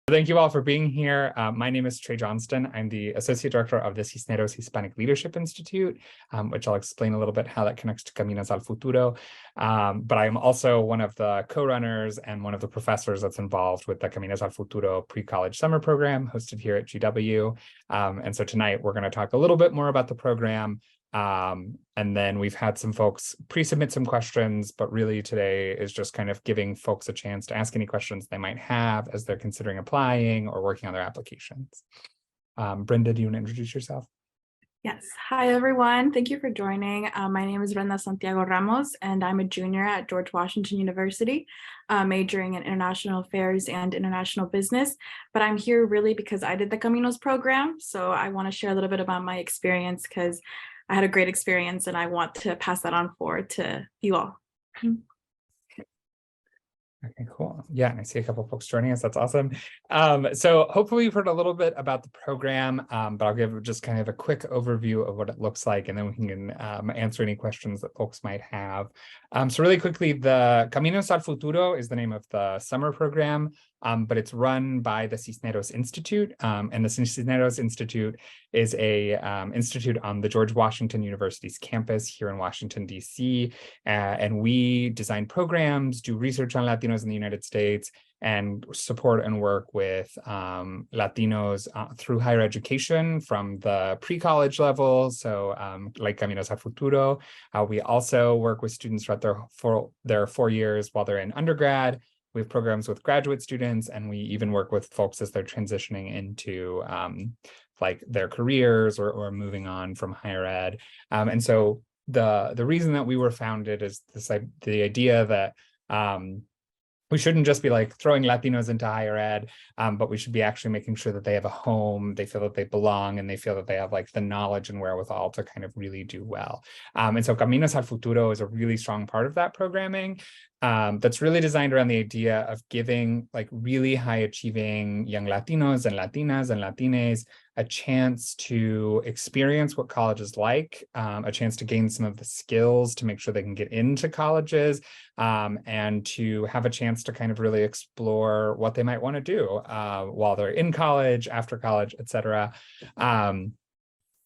Thank you all for being here. My name is Trey Johnston. I'm the Associate Director of the Cisneros Hispanic Leadership Institute, which I'll explain a little bit how that connects to Caminos al Futuro. But I am also one of the co-runners and one of the professors that's involved with the Caminos al Futuro pre-college summer program hosted here at GW. And so tonight we're going to talk a little bit more about the program. And then we've had some folks pre-submit some questions, but really today is just kind of giving folks a chance to ask any questions they might have as they're considering applying or working on their applications. Brenda, do you want to introduce yourself? Yes. Hi, everyone. Thank you for joining. My name is Brenda Santiago Ramos, and I'm a junior at George Washington University, majoring in international affairs and international business. But I'm here really because I did the Caminos program. So I want to share a little bit about my experience because I had a great experience and I want to pass that on forward to you all. Okay, cool. Yeah, and I see a couple of folks joining us. That's awesome. So hopefully you've heard a little bit about the program, but I'll give just kind of a quick overview of what it looks like, and then we can answer any questions that folks might have. So really quickly, the Caminos al Futuro is the name of the summer program, but it's run by the Cisneros Institute, and the Cisneros Institute is a institute on the George Washington University's campus here in Washington, D.C., and we design programs, do research on Latinos in the United States, and support and work with Latinos through higher education from the pre-college level, so like Caminos al Futuro. We also work with students throughout their 4 years while they're in undergrad. We have programs with graduate students, and we even work with folks as they're transitioning into like their careers or moving on from higher ed. And so the reason that we were founded is the idea that we shouldn't just be like throwing Latinos into higher ed, but we should be actually making sure that they have a home, they feel that they belong, and they feel that they have like the knowledge and wherewithal to kind of really do well. And so Caminos al Futuro is a really strong part of that programming. That's really designed around the idea of giving like really high achieving young Latinos and Latinas and Latines a chance to experience what college is like, a chance to gain some of the skills to make sure they can get into colleges, and to have a chance to kind of really explore what they might want to do while they're in college, after college, et cetera.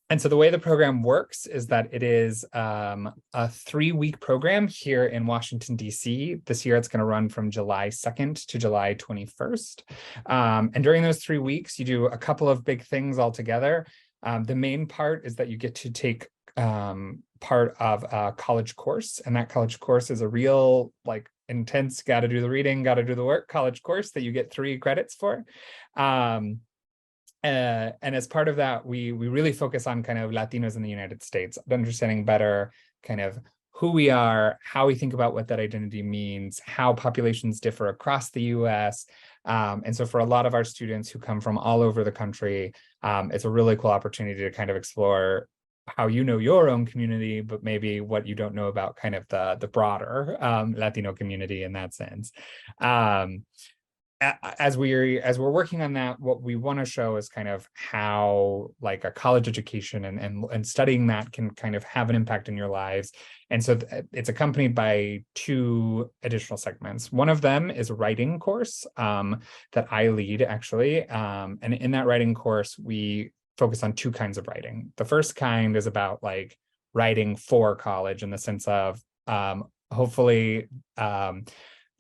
And so the way the program works is that it is a 3-week program here in Washington, D.C. This year, it's going to run from July 2nd to July 21st. And during those 3 weeks, you do a couple of big things all together. The main part is that you get to take part of a college course, and that college course is a real like intense, got to do the reading, got to do the work college course that you get 3 credits for. And as part of that, we really focus on kind of Latinos in the United States, understanding better kind of who we are, how we think about what that identity means, how populations differ across the US. And so for a lot of our students who come from all over the country, it's a really cool opportunity to kind of explore how you know your own community, but maybe what you don't know about kind of the broader Latino community in that sense. As we're working on that, what we want to show is kind of how like a college education and studying that can kind of have an impact in your lives. And so it's accompanied by 2 additional segments. One of them is a writing course that I lead actually. And in that writing course, we focus on 2 kinds of writing. The first kind is about like writing for college in the sense of hopefully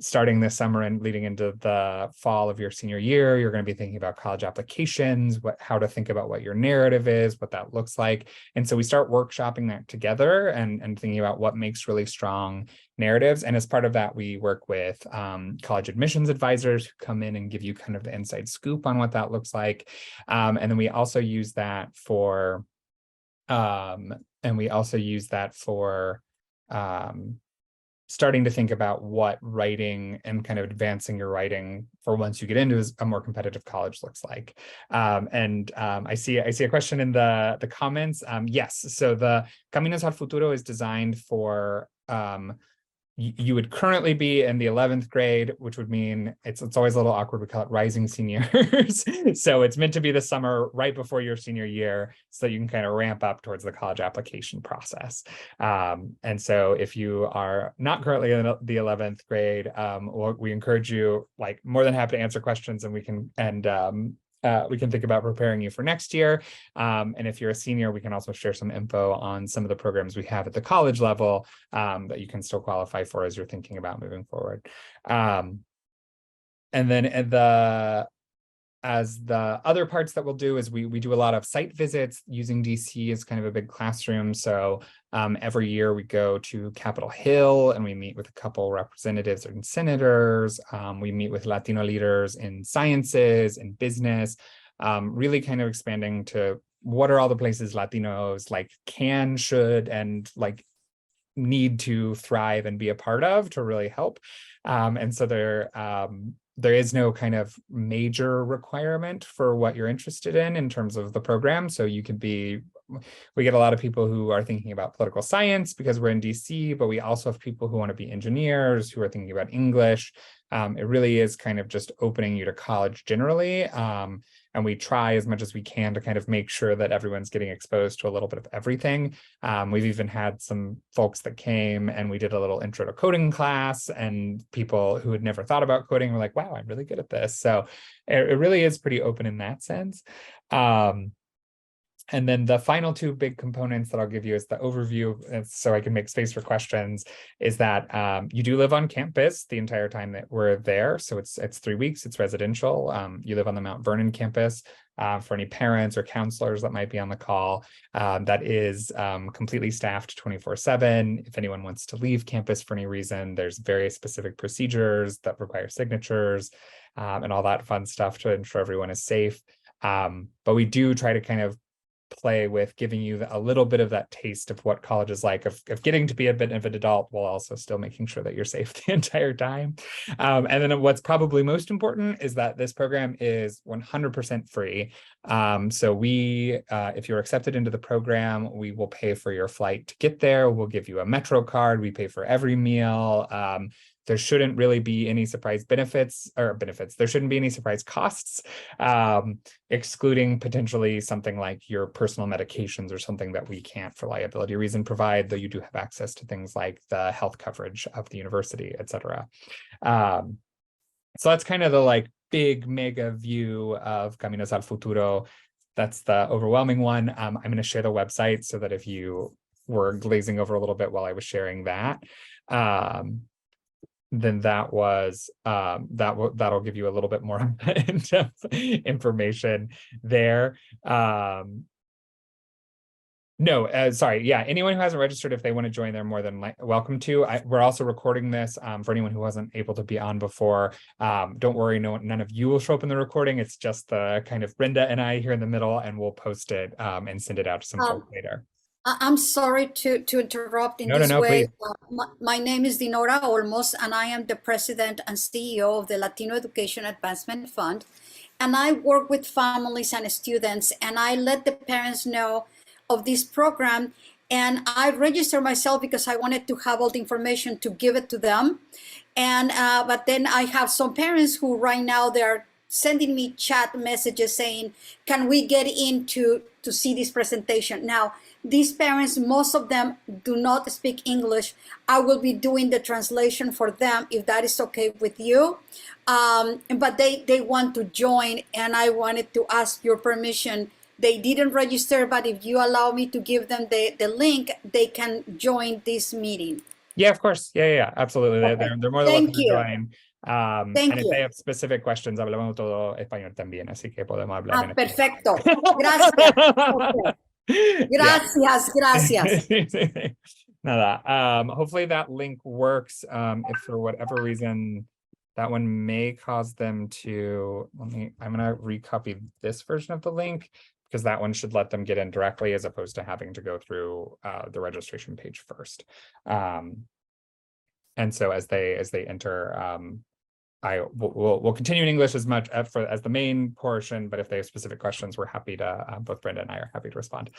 starting this summer and leading into the fall of your senior year, you're going to be thinking about college applications, how to think about what your narrative is, what that looks like. And so we start workshopping that together and thinking about what makes really strong narratives. And as part of that, we work with college admissions advisors who come in and give you kind of the inside scoop on what that looks like. And then we also use that for starting to think about what writing and kind of advancing your writing for once you get into a more competitive college looks like. I see a question in the comments. Yes, so the Caminos al Futuro is designed for you would currently be in the 11th grade, which would mean it's always a little awkward. We call it rising seniors. So it's meant to be the summer right before your senior year, so that you can kind of ramp up towards the college application process. And so if you are not currently in the 11th grade, we encourage you, like, more than happy to answer questions, and we can think about preparing you for next year. And if you're a senior, we can also share some info on some of the programs we have at the college level that you can still qualify for as you're thinking about moving forward. And then as the other parts that we'll do is we do a lot of site visits using DC as kind of a big classroom. So every year we go to Capitol Hill and we meet with a couple representatives and senators. We meet with Latino leaders in sciences and business, really kind of expanding to what are all the places Latinos like can, should, and like need to thrive and be a part of to really help. And so there is no kind of major requirement for what you're interested in terms of the program. So you could be, we get a lot of people who are thinking about political science because we're in DC, but we also have people who want to be engineers, who are thinking about English. It really is kind of just opening you to college generally. And we try as much as we can to kind of make sure that everyone's getting exposed to a little bit of everything. We've even had some folks that came and we did a little intro to coding class, and people who had never thought about coding were like, wow, I'm really good at this. So it really is pretty open in that sense. And then the final two big components that I'll give you is the overview, so I can make space for questions, is that you do live on campus the entire time that we're there. So it's 3 weeks, it's residential. You live on the Mount Vernon campus. For any parents or counselors that might be on the call, that is completely staffed 24/7. If anyone wants to leave campus for any reason, there's very specific procedures that require signatures and all that fun stuff to ensure everyone is safe. But we do try to kind of play with giving you a little bit of that taste of what college is like, of getting to be a bit of an adult while also still making sure that you're safe the entire time. And then what's probably most important is that this program is 100% free. So if you're accepted into the program, we will pay for your flight to get there. We'll give you a Metro card. We pay for every meal. There shouldn't really be any surprise benefits. There shouldn't be any surprise costs, excluding potentially something like your personal medications or something that we can't, for liability reason, provide, though you do have access to things like the health coverage of the university, et cetera. So that's kind of the like big mega view of Caminos al Futuro. That's the overwhelming one. I'm going to share the website so that if you were glazing over a little bit while I was sharing that, then that'll give you a little bit more in-depth information there. Sorry. Yeah, anyone who hasn't registered, if they want to join, they're more than welcome to. We're also recording this for anyone who wasn't able to be on before. Don't worry, none of you will show up in the recording. It's just the kind of Brenda and I here in the middle, and we'll post it and send it out to some folks later. I'm sorry to interrupt in this way. My name is Dinora Olmos, and I am the president and CEO of the Latino Education Advancement Fund. And I work with families and students, and I let the parents know of this program. And I registered myself because I wanted to have all the information to give it to them. And but then I have some parents who right now they're sending me chat messages saying, can we get in to see this presentation? Now, these parents, most of them do not speak English. I will be doing the translation for them if that is okay with you. But they want to join, and I wanted to ask your permission. They didn't register, but if you allow me to give them the link, they can join this meeting. Yeah, of course. Yeah, absolutely. Okay. They're more than welcome to join. And if they have specific questions, hablamos todo español también, así que podemos hablar. Perfecto. Gracias. Okay. Gracias. Nada. Hopefully that link works. If for whatever reason that one may cause them to, I'm gonna recopy this version of the link, because that one should let them get in directly as opposed to having to go through the registration page first. And so as they enter, we'll continue in English as much as the main portion, but if they have specific questions, we're happy to, both Brenda and I are happy to respond.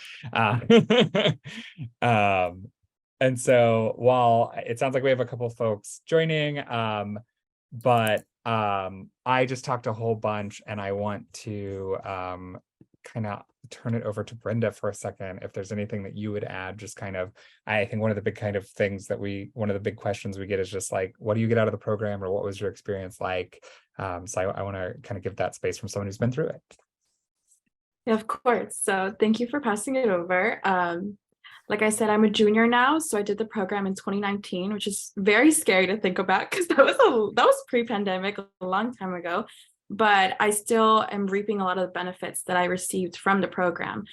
And so while it sounds like we have a couple folks joining, but I just talked a whole bunch, and I want to kind of turn it over to Brenda for a second. If there's anything that you would add, just kind of, I think one of the big kind of things that one of the big questions we get is just like, what do you get out of the program, or what was your experience like? So I want to kind of give that space from someone who's been through it. Yeah, of course. So thank you for passing it over. Like I said, I'm a junior now, so I did the program in 2019, which is very scary to think about because that was pre-pandemic, a long time ago. But I still am reaping a lot of the benefits that I received from the program.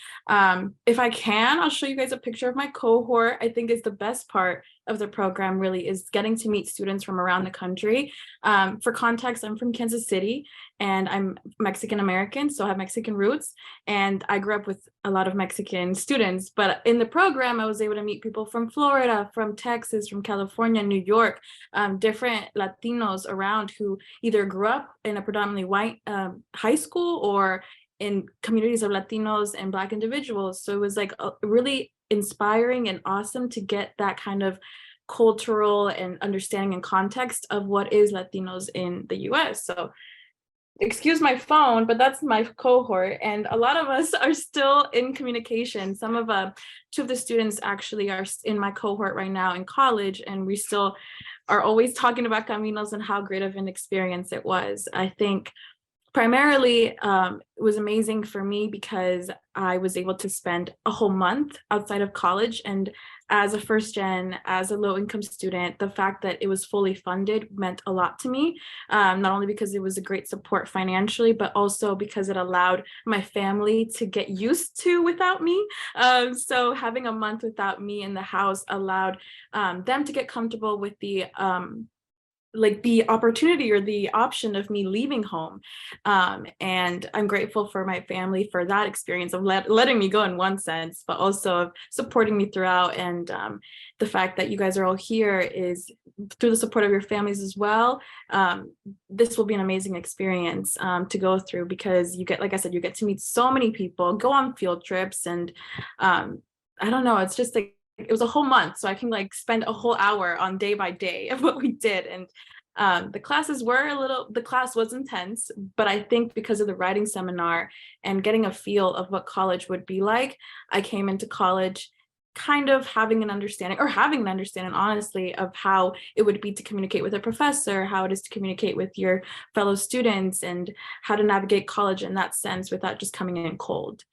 If I can, I'll show you guys a picture of my cohort. I think is the best part of the program really is getting to meet students from around the country. For context, I'm from Kansas City and I'm Mexican American, so I have Mexican roots, and I grew up with a lot of Mexican students. But in the program, I was able to meet people from Florida, from Texas, from California, New York, different Latinos around who either grew up in a predominantly white high school or in communities of Latinos and Black individuals. So it was like really inspiring and awesome to get that kind of cultural and understanding and context of what is Latinos in the US. So excuse my phone, but that's my cohort. And a lot of us are still in communication. Two of the students actually are in my cohort right now in college, and we still are always talking about Caminos and how great of an experience it was. I think primarily it was amazing for me because I was able to spend a whole month outside of college, and as a first gen, as a low income student, the fact that it was fully funded meant a lot to me, not only because it was a great support financially, but also because it allowed my family to get used to without me. So having a month without me in the house allowed them to get comfortable with the opportunity or the option of me leaving home. And I'm grateful for my family for that experience of letting me go in one sense, but also of supporting me throughout. And the fact that you guys are all here is through the support of your families as well. This will be an amazing experience to go through because you get, like I said, you get to meet so many people, go on field trips, and I don't know, it's just like, it was a whole month, so I can like spend a whole hour on day by day of what we did. And the class was intense, but I think because of the writing seminar and getting a feel of what college would be like, I came into college kind of having an understanding honestly of how it would be to communicate with a professor, how it is to communicate with your fellow students, and how to navigate college in that sense without just coming in cold.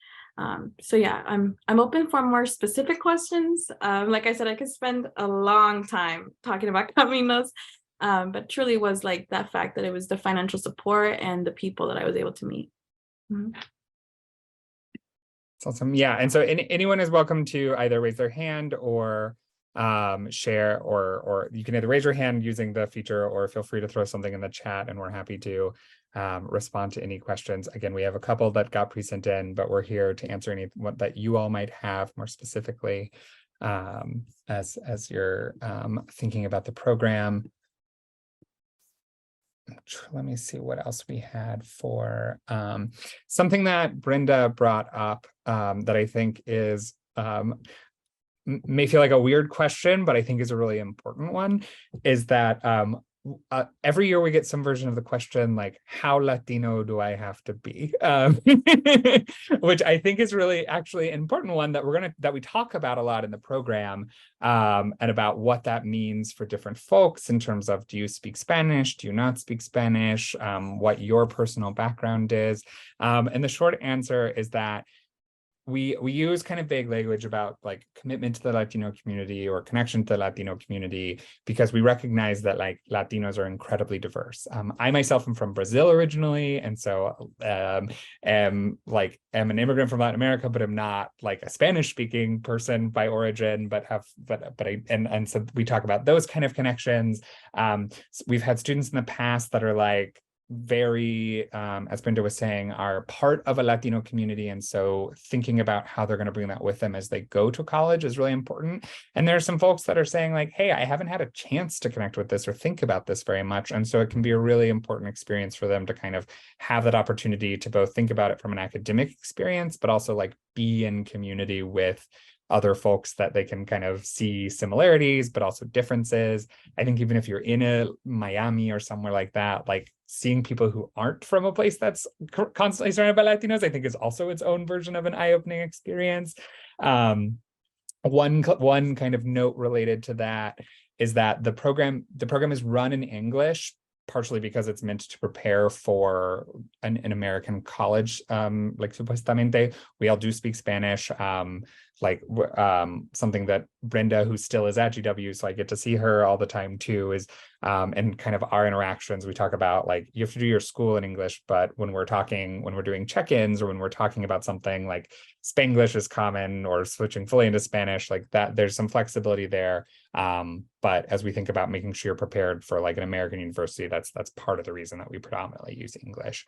So yeah, I'm open for more specific questions. Like I said, I could spend a long time talking about Caminos, but truly was like that fact that it was the financial support and the people that I was able to meet. Mm-hmm. That's awesome. Yeah, and so anyone is welcome to either raise their hand or share, or you can either raise your hand using the feature or feel free to throw something in the chat, and we're happy to respond to any questions. Again, we have a couple that got pre-sent in, but we're here to answer any that you all might have more specifically as you're thinking about the program. Let me see what else we had for something that Brenda brought up that I think is may feel like a weird question, but I think is a really important one, is that every year we get some version of the question like, how Latino do I have to be? Which I think is really actually an important one that we talk about a lot in the program, and about what that means for different folks in terms of, do you speak Spanish? Do you not speak Spanish? What your personal background is. And the short answer is that we use kind of vague language about like commitment to the Latino community or connection to the Latino community because we recognize that like Latinos are incredibly diverse. I myself am from Brazil originally, and so am an immigrant from Latin America, but I'm not like a Spanish speaking person by origin, so we talk about those kind of connections. So we've had students in the past that are like very, as Brenda was saying, are part of a Latino community. And so thinking about how they're going to bring that with them as they go to college is really important. And there are some folks that are saying like, hey, I haven't had a chance to connect with this or think about this very much. And so it can be a really important experience for them to kind of have that opportunity to both think about it from an academic experience, but also like be in community with other folks that they can kind of see similarities, but also differences. I think even if you're in a Miami or somewhere like that, like seeing people who aren't from a place that's constantly surrounded by Latinos, I think is also its own version of an eye-opening experience. One kind of note related to that is that the program is run in English, partially because it's meant to prepare for an American college. Like supuestamente, we all do speak Spanish. Something that Brenda, who still is at GW, so I get to see her all the time too, is and kind of our interactions, we talk about like you have to do your school in English, but when we're doing check-ins or when we're talking about something like Spanglish is common or switching fully into Spanish, like that, there's some flexibility there. But as we think about making sure you're prepared for like an American university, that's part of the reason that we predominantly use English.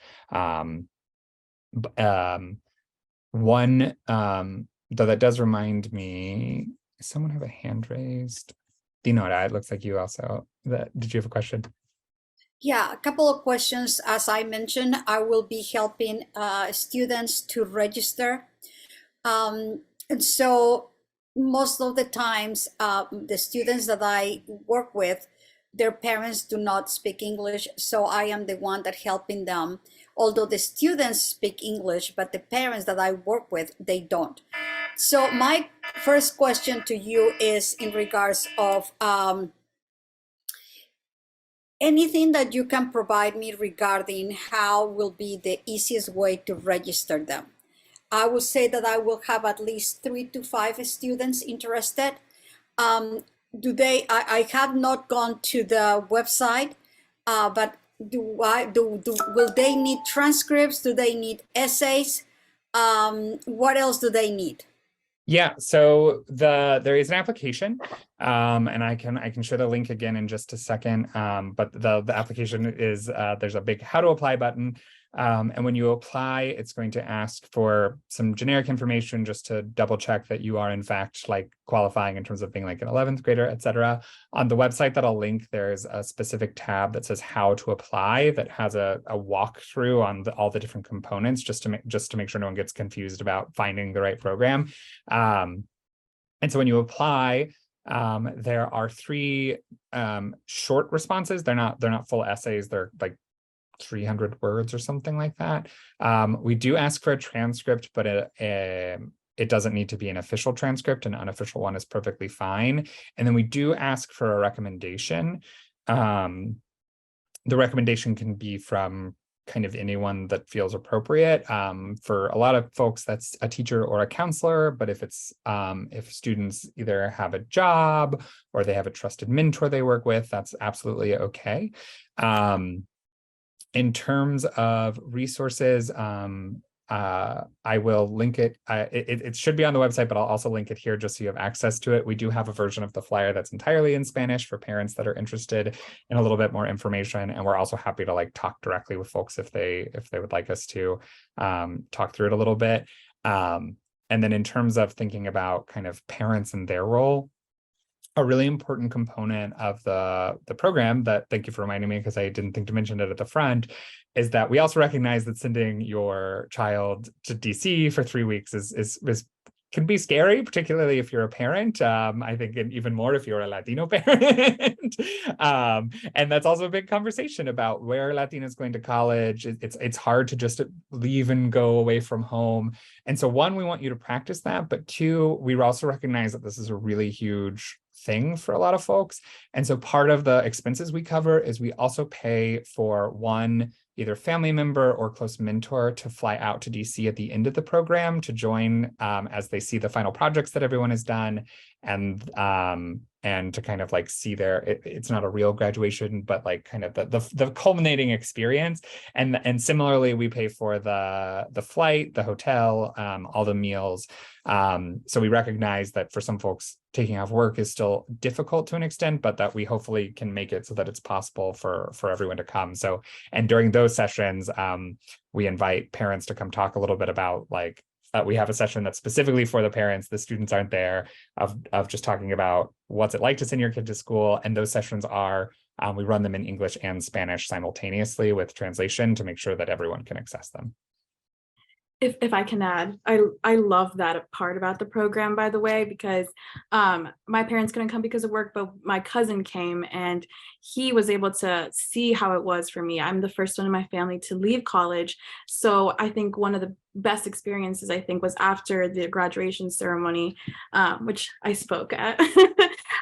Though that does remind me, does someone have a hand raised? Dinora, it looks like you also. Did you have a question? Yeah, a couple of questions. As I mentioned, I will be helping students to register. And so most of the times, the students that I work with, their parents do not speak English, so I am the one that helping them. Although the students speak English, but the parents that I work with, they don't. So my first question to you is in regards of anything that you can provide me regarding how will be the easiest way to register them. I would say that I will have at least 3 to 5 students interested. I have not gone to the website, but will they need transcripts? Do they need essays? What else do they need? Yeah, so there is an application, and I can share the link again in just a second. But the application is there's a big how to apply button. And when you apply, it's going to ask for some generic information just to double check that you are in fact like qualifying in terms of being like an 11th grader, et cetera. On the website that I'll link, there's a specific tab that says how to apply that has a walkthrough on all the different components just to make sure no one gets confused about finding the right program. And so when you apply, there are 3 short responses. They're not full essays. They're like 300 words or something like that. We do ask for a transcript, but it doesn't need to be an official transcript. An unofficial one is perfectly fine. And then we do ask for a recommendation. The recommendation can be from kind of anyone that feels appropriate. For a lot of folks, that's a teacher or a counselor, but if students either have a job or they have a trusted mentor they work with, that's absolutely okay. In terms of resources, I will link it. It should be on the website, but I'll also link it here just so you have access to it. We do have a version of the flyer that's entirely in Spanish for parents that are interested in a little bit more information. And we're also happy to like talk directly with folks if they would like us to talk through it a little bit. And then in terms of thinking about kind of parents and their role, a really important component of the program that, thank you for reminding me because I didn't think to mention it at the front, is that we also recognize that sending your child to DC for 3 weeks can be scary, particularly if you're a parent. I think even more if you're a Latino parent. And that's also a big conversation about where Latinos going to college. It's hard to just leave and go away from home. And so 1, we want you to practice that, but 2, we also recognize that this is a really huge thing for a lot of folks. And so part of the expenses we cover is we also pay for one either family member or close mentor to fly out to DC at the end of the program to join as they see the final projects that everyone has done, and to kind of like see it's not a real graduation, but like kind of the culminating experience. And similarly, we pay for the flight, the hotel, all the meals. So we recognize that for some folks, taking off work is still difficult to an extent, but that we hopefully can make it so that it's possible for everyone to come. So, and during those sessions, we invite parents to come talk a little bit about like, we have a session that's specifically for the parents. The students aren't there, of just talking about what's it like to send your kid to school. And those sessions are, we run them in English and Spanish simultaneously with translation to make sure that everyone can access them. If I can add, I love that part about the program, by the way, because my parents couldn't come because of work, but my cousin came and he was able to see how it was for me. I'm the first one in my family to leave college. So I think one of the best experiences, I think, was after the graduation ceremony, which I spoke at.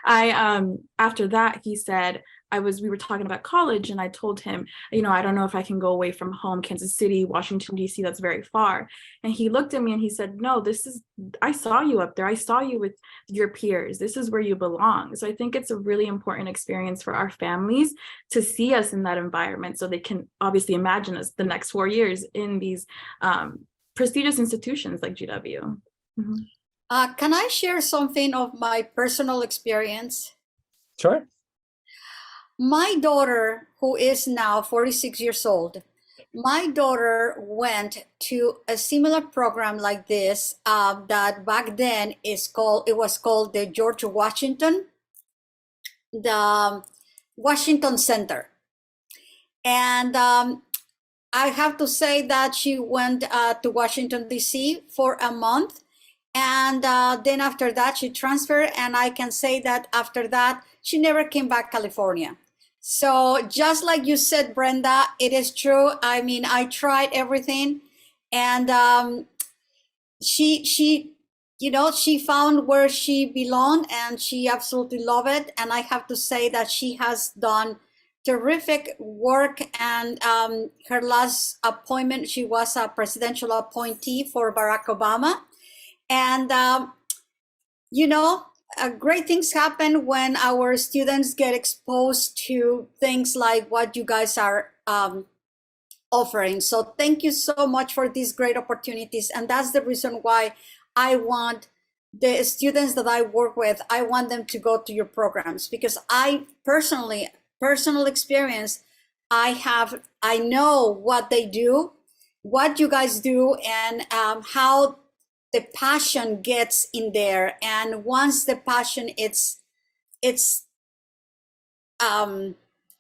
After that, he said, we were talking about college, and I told him, I don't know if I can go away from home, Kansas City, Washington, D.C., that's very far. And he looked at me and he said, no, I saw you up there. I saw you with your peers. This is where you belong. So I think it's a really important experience for our families to see us in that environment so they can obviously imagine us the next 4 years in these prestigious institutions like GW. Mm-hmm. Can I share something of my personal experience? Sure. My daughter, who is now 46 years old, my daughter went to a similar program like this that back then it was called the George Washington, the Washington Center. And I have to say that she went to Washington, D.C. for a month. And then after that, she transferred. And I can say that after that, she never came back to California. So just like you said, Brenda, it is true. I mean, I tried everything, and she found where she belonged, and she absolutely loved it. And I have to say that she has done terrific work. And her last appointment, she was a presidential appointee for Barack Obama. And, great things happen when our students get exposed to things like what you guys are offering. So thank you so much for these great opportunities. And that's the reason why I want the students that I work with, I want them to go to your programs, because I personal experience, I know what they do, what you guys do, and how the passion gets in there. And once the passion it's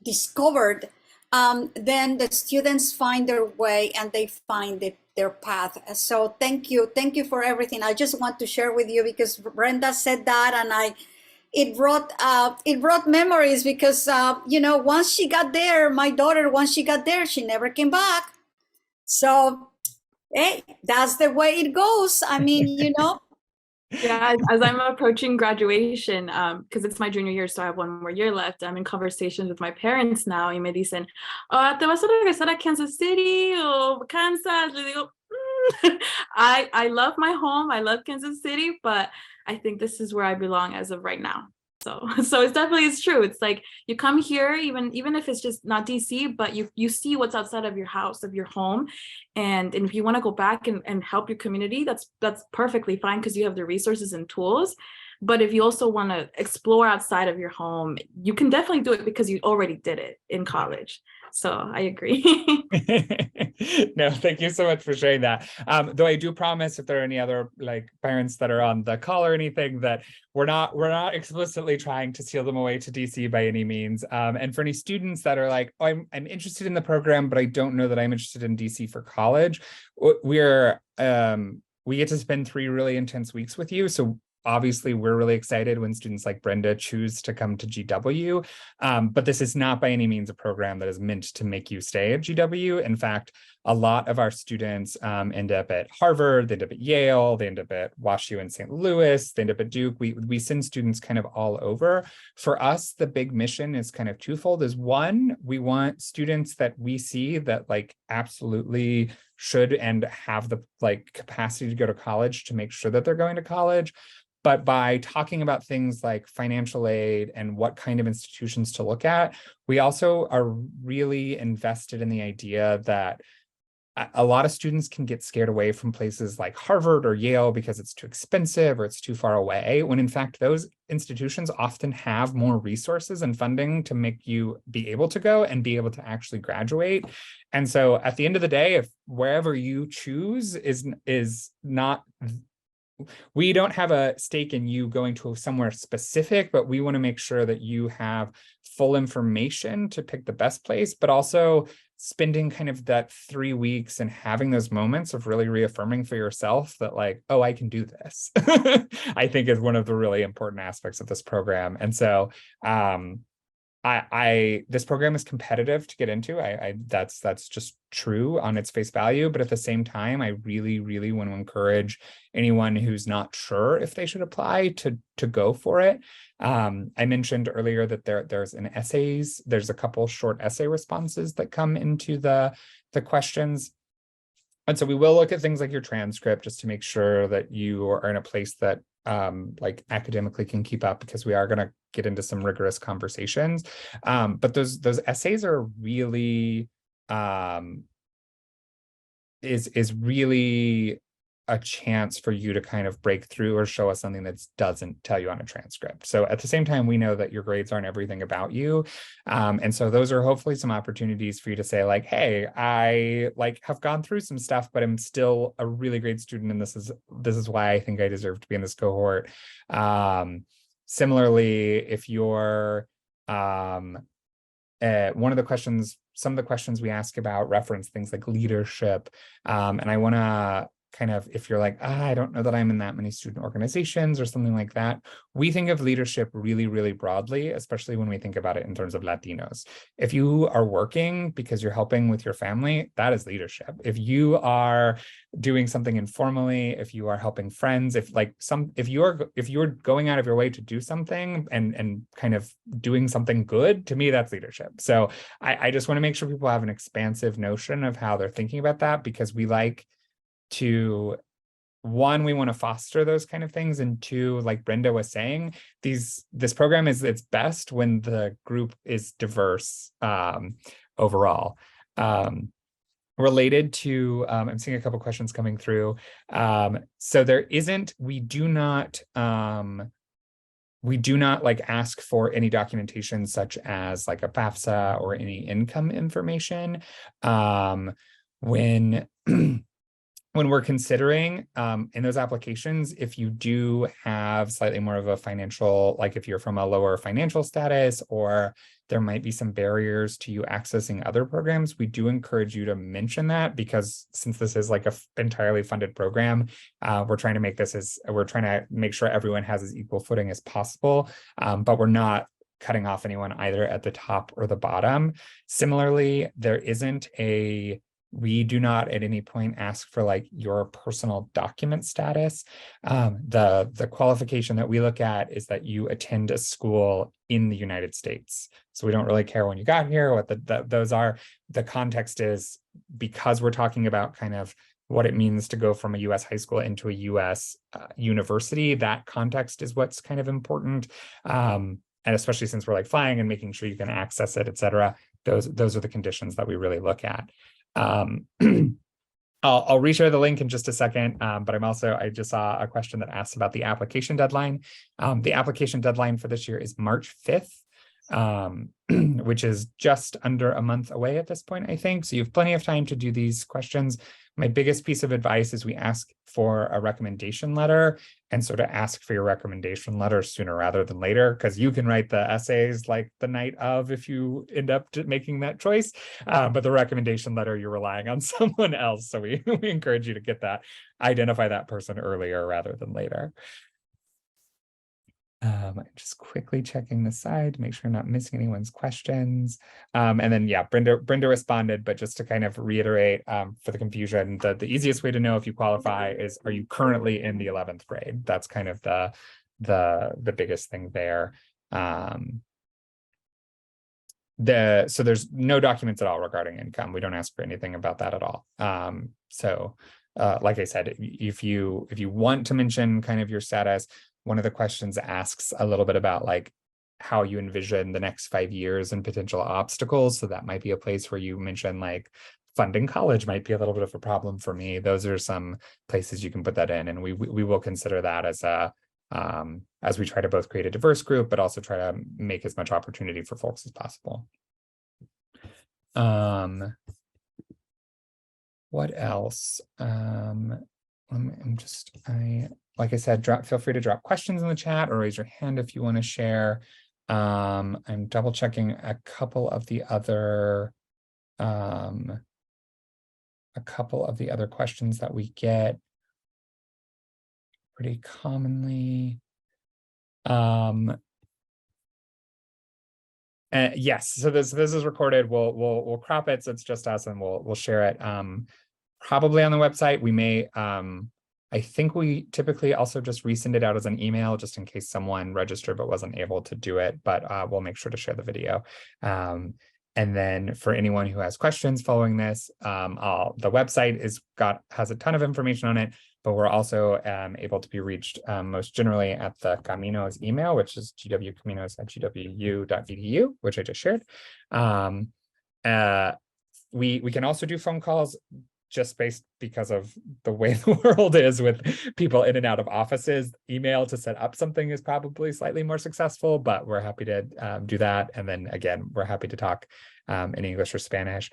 discovered, then the students find their way and they find their path. So thank you for everything. I just want to share with you because Brenda said that, and it brought memories, because once she got there, my daughter, once she got there, she never came back. So hey, that's the way it goes. I mean, Yeah, as I'm approaching graduation, because it's my junior year, so I have 1 more year left. I'm in conversations with my parents now, y me dicen, ¿te vas a regresar a Kansas City o Kansas? Le digo, I love my home, I love Kansas City, but I think this is where I belong as of right now. So it's true. It's like you come here, even if it's just not DC, but you see what's outside of your house, of your home. And if you want to go back and help your community, that's perfectly fine, because you have the resources and tools. But if you also want to explore outside of your home, you can definitely do it, because you already did it in college. So I agree. No, thank you so much for sharing that. Though I do promise, if there are any other parents that are on the call or anything, that we're not explicitly trying to steal them away to DC by any means. And for any students that are like, oh, I'm interested in the program, but I don't know that I'm interested in DC for college, we get to spend 3 really intense weeks with you. So obviously, we're really excited when students like Brenda choose to come to GW, but this is not by any means a program that is meant to make you stay at GW. In fact, a lot of our students end up at Harvard, they end up at Yale, they end up at WashU in St. Louis, they end up at Duke. We send students kind of all over. For us, the big mission is kind of twofold. Is one, we want students that we see that absolutely should and have the capacity to go to college to make sure that they're going to college. But by talking about things like financial aid and what kind of institutions to look at, we also are really invested in the idea that a lot of students can get scared away from places like Harvard or Yale because it's too expensive or it's too far away, when in fact those institutions often have more resources and funding to make you be able to go and be able to actually graduate. And so at the end of the day, if wherever you choose is not, we don't have a stake in you going to somewhere specific, but we want to make sure that you have full information to pick the best place, but also spending kind of that 3 weeks and having those moments of really reaffirming for yourself that like, oh, I can do this, I think is one of the really important aspects of this program. And so this program is competitive to get into. That's just true on its face value. But at the same time, I really, really want to encourage anyone who's not sure if they should apply to go for it. I mentioned earlier that there's a couple short essay responses that come into the questions. And so we will look at things like your transcript just to make sure that you are in a place that like academically can keep up, because we are going to get into some rigorous conversations. But those essays are really is really a chance for you to kind of break through or show us something that doesn't tell you on a transcript. So at the same time, we know that your grades aren't everything about you. And so those are hopefully some opportunities for you to say like, hey, I like have gone through some stuff, but I'm still a really great student. And this is why I think I deserve to be in this cohort. Similarly, if you're some of the questions we ask about reference things like leadership. And I want to kind of, if you're like, I don't know that I'm in that many student organizations or something like that, we think of leadership really, really broadly, especially when we think about it in terms of Latinos. If you are working because you're helping with your family, that is leadership. If you are doing something informally, if you are helping friends, if you're going out of your way to do something and kind of doing something good, to me, that's leadership. So I just want to make sure people have an expansive notion of how they're thinking about that, because we like to, one, we want to foster those kind of things, and two, like Brenda was saying, this program is its best when the group is diverse overall. Related to, I'm seeing a couple questions coming through. So we do not like ask for any documentation such as like a FAFSA or any income information. When we're considering in those applications, if you do have slightly more of a financial, like if you're from a lower financial status, or there might be some barriers to you accessing other programs, we do encourage you to mention that, because since this is like a entirely funded program, we're trying to make sure everyone has as equal footing as possible, but we're not cutting off anyone either at the top or the bottom. Similarly, we do not at any point ask for like your personal document status. The qualification that we look at is that you attend a school in the United States. So we don't really care when you got here, what those are. The context is, because we're talking about kind of what it means to go from a US high school into a US university, that context is what's kind of important. And especially since we're like flying and making sure you can access it, et cetera, those are the conditions that we really look at. I'll reshare the link in just a second, but I just saw a question that asks about the application deadline. The application deadline for this year is March 5th, which is just under a month away at this point, I think. So you have plenty of time to do these questions. My biggest piece of advice is we ask for a recommendation letter, and so to ask for your recommendation letter sooner rather than later, because you can write the essays like the night of if you end up making that choice. But the recommendation letter, you're relying on someone else. So we encourage you to identify that person earlier rather than later. Just quickly checking the side to make sure I'm not missing anyone's questions. And then, yeah, Brenda responded, but just to kind of reiterate for the confusion, the easiest way to know if you qualify is, are you currently in the 11th grade? That's kind of the biggest thing there. So there's no documents at all regarding income. We don't ask for anything about that at all. Like I said, if you want to mention kind of your status, one of the questions asks a little bit about like how you envision the next 5 years and potential obstacles. So that might be a place where you mention like funding college might be a little bit of a problem for me. Those are some places you can put that in, and we will consider that as we try to both create a diverse group, but also try to make as much opportunity for folks as possible. What else? Like I said, feel free to drop questions in the chat or raise your hand if you want to share. I'm double checking a couple of the other a couple of the other questions that we get pretty commonly. Yes, so this is recorded. We'll crop it so it's just us, and we'll share it probably on the website. We may I think we typically also just resend it out as an email just in case someone registered but wasn't able to do it, but we'll make sure to share the video. And then for anyone who has questions following this, the website has a ton of information on it, but we're also able to be reached most generally at the Caminos email, which is gwcaminos@gwu.edu, which I just shared. We can also do phone calls just based because of the way the world is with people in and out of offices. Email to set up something is probably slightly more successful, but we're happy to do that. And then again, we're happy to talk in English or Spanish.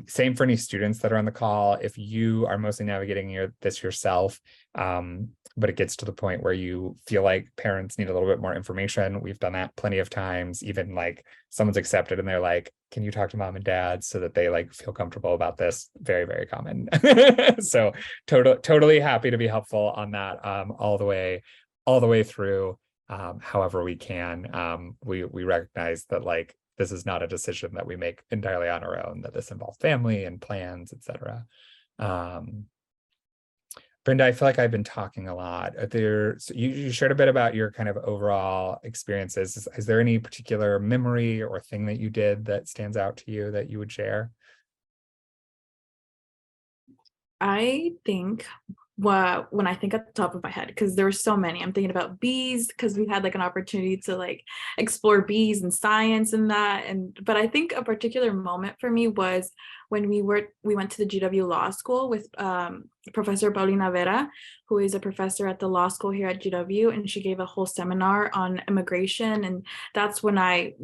Same for any students that are on the call. If you are mostly navigating this yourself, but it gets to the point where you feel like parents need a little bit more information, we've done that plenty of times. Even like someone's accepted and they're like, can you talk to mom and dad so that they like feel comfortable about this? Very, very common. So totally happy to be helpful on that all the way through, however we can. We recognize that like this is not a decision that we make entirely on our own, that this involves family and plans, etc. Brenda, I feel like I've been talking a lot. So you shared a bit about your kind of overall experiences. Is there any particular memory or thing that you did that stands out to you that you would share? I think when I think at the top of my head, because there were so many, I'm thinking about bees because we had like an opportunity to like explore bees and science and that. But I think a particular moment for me was when we went to the GW Law School with Professor Paulina Vera, who is a professor at the law school here at GW, and she gave a whole seminar on immigration. And that's when I,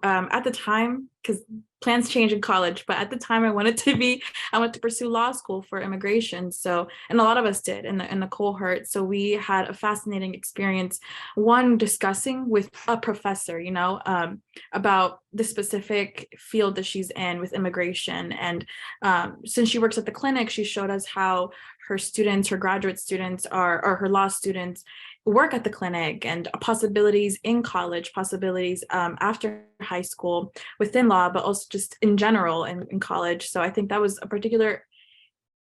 at the time, because plans change in college, but at the time I wanted to pursue law school for immigration. So, and a lot of us did in the cohort. So we had a fascinating experience, one discussing with a professor, about the specific field that she's in with immigration. And since she works at the clinic, she showed us how her students, her graduate students or her law students work at the clinic, and possibilities in college, possibilities after high school within law, but also just in general in college. So I think that was a particular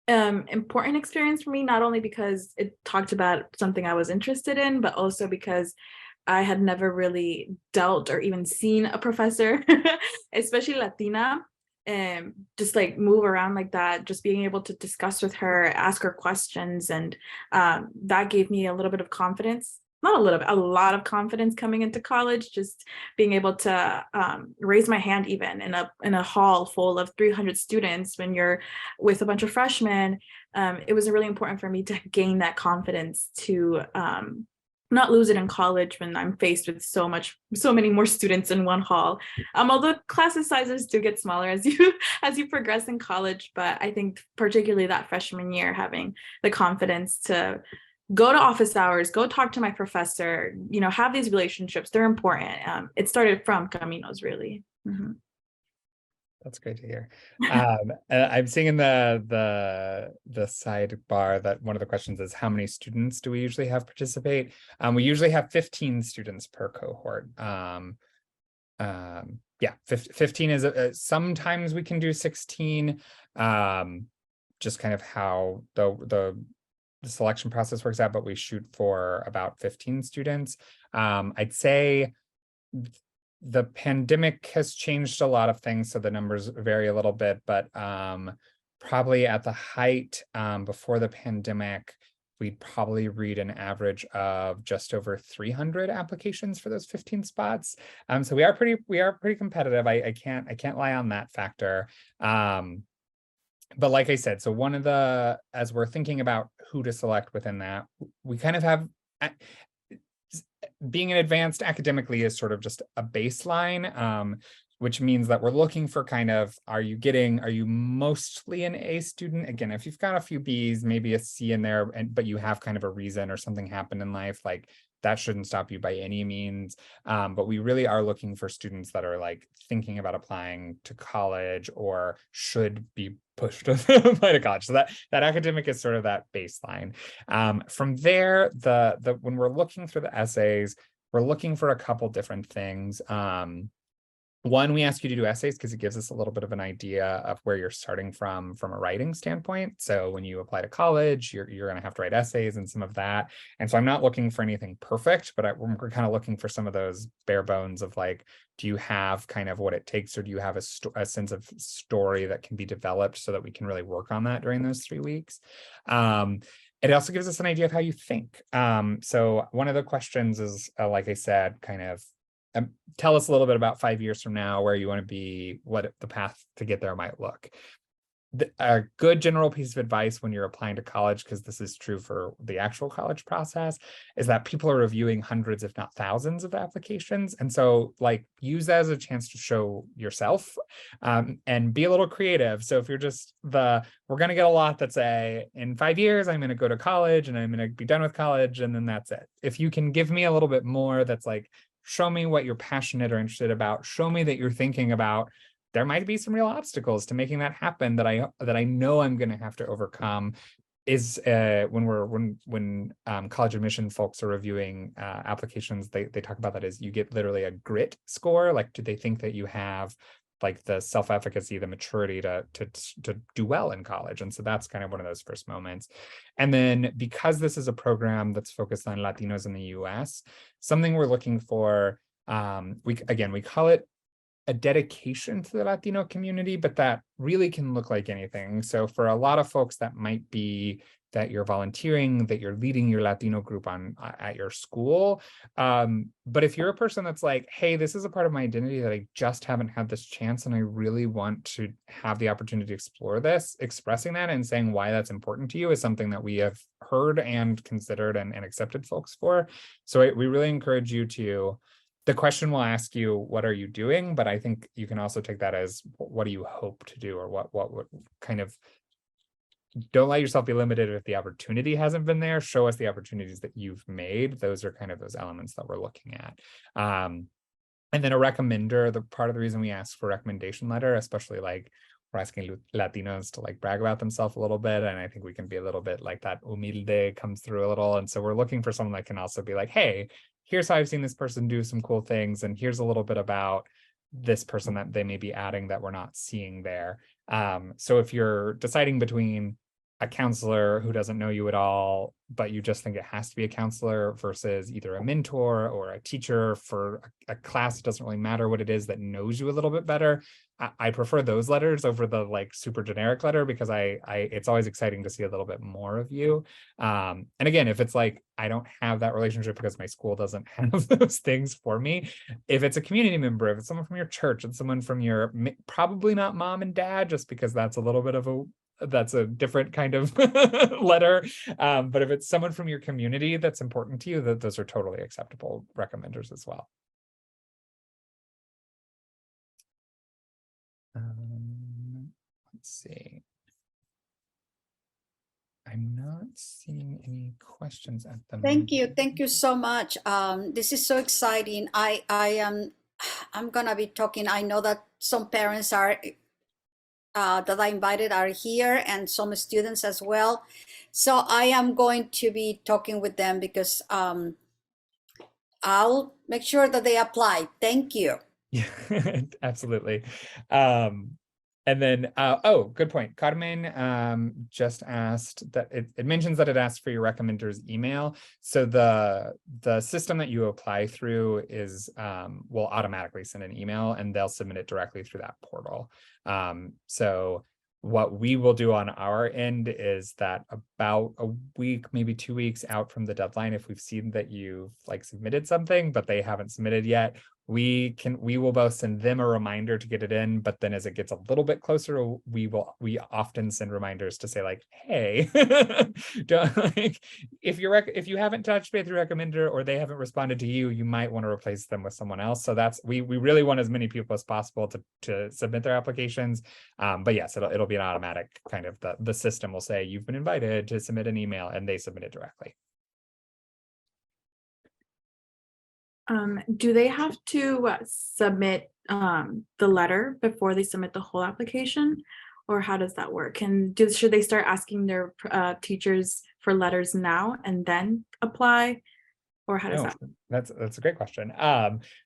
important experience for me, not only because it talked about something I was interested in, but also because I had never really dealt or even seen a professor, especially Latina, just like move around like that, just being able to discuss with her, ask her questions. And that gave me a little bit of confidence, not a little bit, a lot of confidence coming into college, just being able to raise my hand even in a hall full of 300 students when you're with a bunch of freshmen. It was really important for me to gain that confidence to not lose it in college when I'm faced with so many more students in one hall. Although classes sizes do get smaller as you progress in college, but I think particularly that freshman year, having the confidence to go to office hours, go talk to my professor, have these relationships, they're important. It started from Caminos, really. Mm-hmm. That's great to hear. I'm seeing in the sidebar that one of the questions is, how many students do we usually have participate? We usually have 15 students per cohort. 15 is sometimes we can do 16. Just kind of how the selection process works out, but we shoot for about 15 students. I'd say the pandemic has changed a lot of things, so the numbers vary a little bit, but probably at the height before the pandemic, we'd probably read an average of just over 300 applications for those 15 spots. So we are pretty competitive. I can't lie on that factor. But like I said, so as we're thinking about who to select within that, we kind of have, being an advanced academically is sort of just a baseline, which means that we're looking for kind of, are you mostly an A student? Again, if you've got a few Bs, maybe a C in there, but you have kind of a reason or something happened in life, like that shouldn't stop you by any means. But we really are looking for students that are like thinking about applying to college or should be pushed to apply to college. So that academic is sort of that baseline. From there, when we're looking through the essays, we're looking for a couple different things. One, we ask you to do essays because it gives us a little bit of an idea of where you're starting from a writing standpoint. So when you apply to college, you're going to have to write essays and some of that. And so I'm not looking for anything perfect, but we're kind of looking for some of those bare bones of like, do you have kind of what it takes, or do you have a sense of story that can be developed so that we can really work on that during those 3 weeks? It also gives us an idea of how you think. So one of the questions is, like I said, kind of tell us a little bit about 5 years from now, where you want to be, what the path to get there might look. A good general piece of advice when you're applying to college, because this is true for the actual college process, is that people are reviewing hundreds, if not thousands, of applications. And so like use that as a chance to show yourself, and be a little creative. So if you're just we're going to get a lot that say, in 5 years, I'm going to go to college and I'm going to be done with college, and then that's it. If you can give me a little bit more that's like, show me what you're passionate or interested about, show me that you're thinking about, there might be some real obstacles to making that happen that I know I'm going to have to overcome. Is when college admission folks are reviewing applications, they talk about that as you get literally a grit score. Like, do they think that you have like the self-efficacy, the maturity to do well in college? And so that's kind of one of those first moments. And then because this is a program that's focused on Latinos in the US, something we're looking for, we call it a dedication to the Latino community, but that really can look like anything. So for a lot of folks, that might be that you're volunteering, that you're leading your Latino group at your school. But if you're a person that's like, hey, this is a part of my identity that I just haven't had this chance, and I really want to have the opportunity to explore this, expressing that and saying why that's important to you is something that we have heard and considered and accepted folks for. So we really encourage you to, the question will ask you, what are you doing? But I think you can also take that as, what do you hope to do? Or what would kind of, don't let yourself be limited if the opportunity hasn't been there. Show us the opportunities that you've made. Those are kind of those elements that we're looking at. And then a recommender, the part of the reason we ask for recommendation letter, especially like we're asking Latinos to like brag about themselves a little bit. And I think we can be a little bit like that humilde comes through a little. And so we're looking for someone that can also be like, hey, here's how I've seen this person do some cool things. And here's a little bit about this person that they may be adding that we're not seeing there. So if you're deciding between a counselor who doesn't know you at all, but you just think it has to be a counselor, versus either a mentor or a teacher for a class, it doesn't really matter what it is, that knows you a little bit better, I prefer those letters over the like super generic letter, because it's always exciting to see a little bit more of you. And again, if it's like, I don't have that relationship because my school doesn't have those things for me. If it's a community member, if it's someone from your church, it's someone from your, probably not mom and dad, just because that's a little bit of that's a different kind of letter. But if it's someone from your community that's important to you, those are totally acceptable recommenders as well. Let's see. I'm not seeing any questions at the moment. Thank you so much. This is so exciting. I'm gonna be talking. I know that some parents are that I invited are here, and some students as well. So I am going to be talking with them, because I'll make sure that they apply. Thank you. Yeah, absolutely. And then, good point. Carmen just asked that it mentions that it asks for your recommender's email. So the system that you apply through is will automatically send an email, and they'll submit it directly through that portal. So what we will do on our end is that about a week, maybe 2 weeks out from the deadline, if we've seen that you've like submitted something, but they haven't submitted yet, we will both send them a reminder to get it in, but then as it gets a little bit closer, we often send reminders to say like, hey, don't, like, if you haven't touched base through recommender or they haven't responded to you, you might want to replace them with someone else. So that's, we really want as many people as possible to submit their applications. But yes, it'll be an automatic kind of, the system will say you've been invited to submit an email, and they submit it directly. Do they have to submit the letter before they submit the whole application? Or how does that work? And should they start asking their teachers for letters now and then apply? Or how does No, that? that's a great question.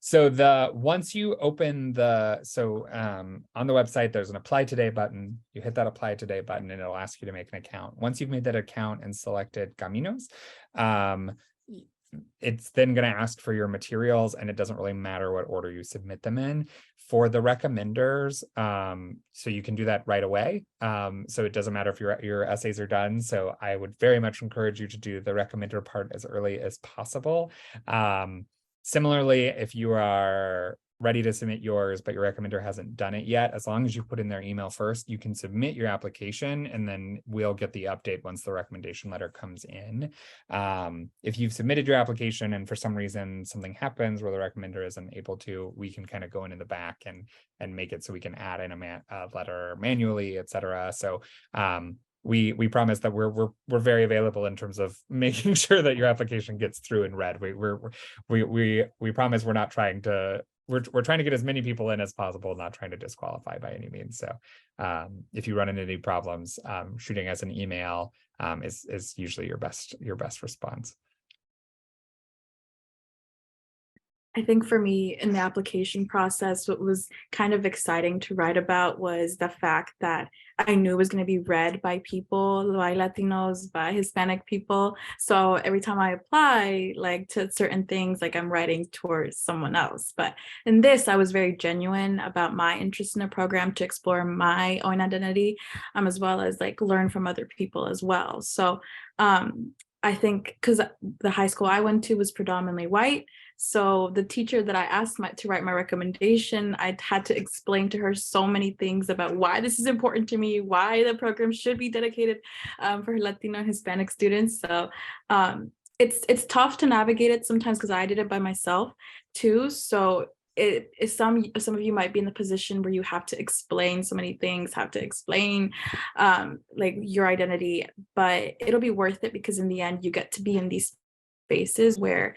So once you open on the website, there's an apply today button. You hit that apply today button and it'll ask you to make an account. Once you've made that account and selected Caminos, it's then going to ask for your materials, and it doesn't really matter what order you submit them in. For the recommenders, so you can do that right away. So it doesn't matter if your essays are done. So I would very much encourage you to do the recommender part as early as possible. Similarly, if you are ready to submit yours, but your recommender hasn't done it yet, as long as you put in their email first, you can submit your application, and then we'll get the update once the recommendation letter comes in. If you've submitted your application and for some reason something happens where the recommender isn't able to, we can kind of go in the back and make it so we can add in a letter manually, etc. So we promise that we're very available in terms of making sure that your application gets through and read. We promise we're not trying to. We're trying to get as many people in as possible, not trying to disqualify by any means. So if you run into any problems, shooting us an email is usually your best response. I think for me in the application process, what was kind of exciting to write about was the fact that I knew it was going to be read by people, by Latinos, by Hispanic people. So every time I apply, like to certain things, like I'm writing towards someone else. But in this, I was very genuine about my interest in the program to explore my own identity, as well as like learn from other people as well. So I think because the high school I went to was predominantly white. So the teacher that I asked to write my recommendation, I had to explain to her so many things about why this is important to me, why the program should be dedicated for Latino and Hispanic students. So it's tough to navigate it sometimes because I did it by myself too. So some of you might be in the position where you have to explain so many things, have to explain like your identity, but it'll be worth it because in the end you get to be in these spaces where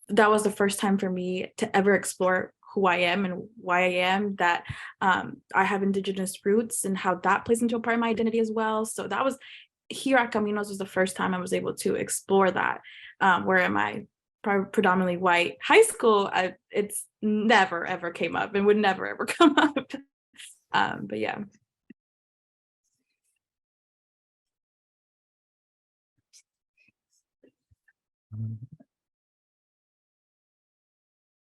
that was the first time for me to ever explore who I am and why I am, that I have Indigenous roots and how that plays into a part of my identity as well. So that was here at Caminos was the first time I was able to explore that. Where am I? Predominantly white high school, it's never ever came up and would never ever come up. But yeah.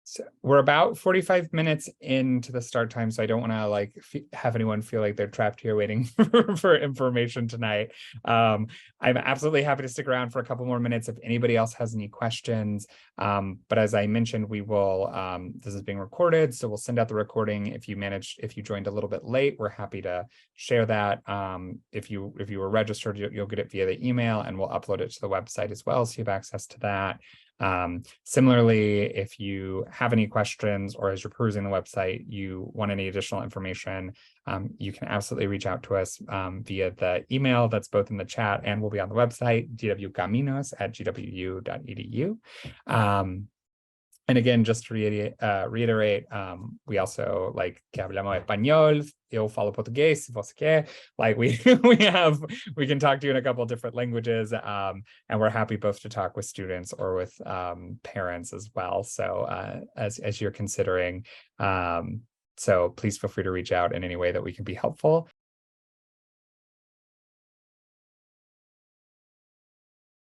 So we're about 45 minutes into the start time, so I don't want to like have anyone feel like they're trapped here waiting for information tonight. I'm absolutely happy to stick around for a couple more minutes if anybody else has any questions. But as I mentioned, we will, this is being recorded, so we'll send out the recording. If you joined a little bit late, we're happy to share that. If you were registered, you'll get it via the email, and we'll upload it to the website as well, so you have access to that. Similarly, if you have any questions or as you're perusing the website, you want any additional information, you can absolutely reach out to us via the email that's both in the chat and will be on the website, gwcaminos@gwu.edu. And again, just to reiterate, we also like que hablamos español, eu falo português, se você quer. Like we can talk to you in a couple of different languages, and we're happy both to talk with students or with parents as well. So as you're considering, so please feel free to reach out in any way that we can be helpful.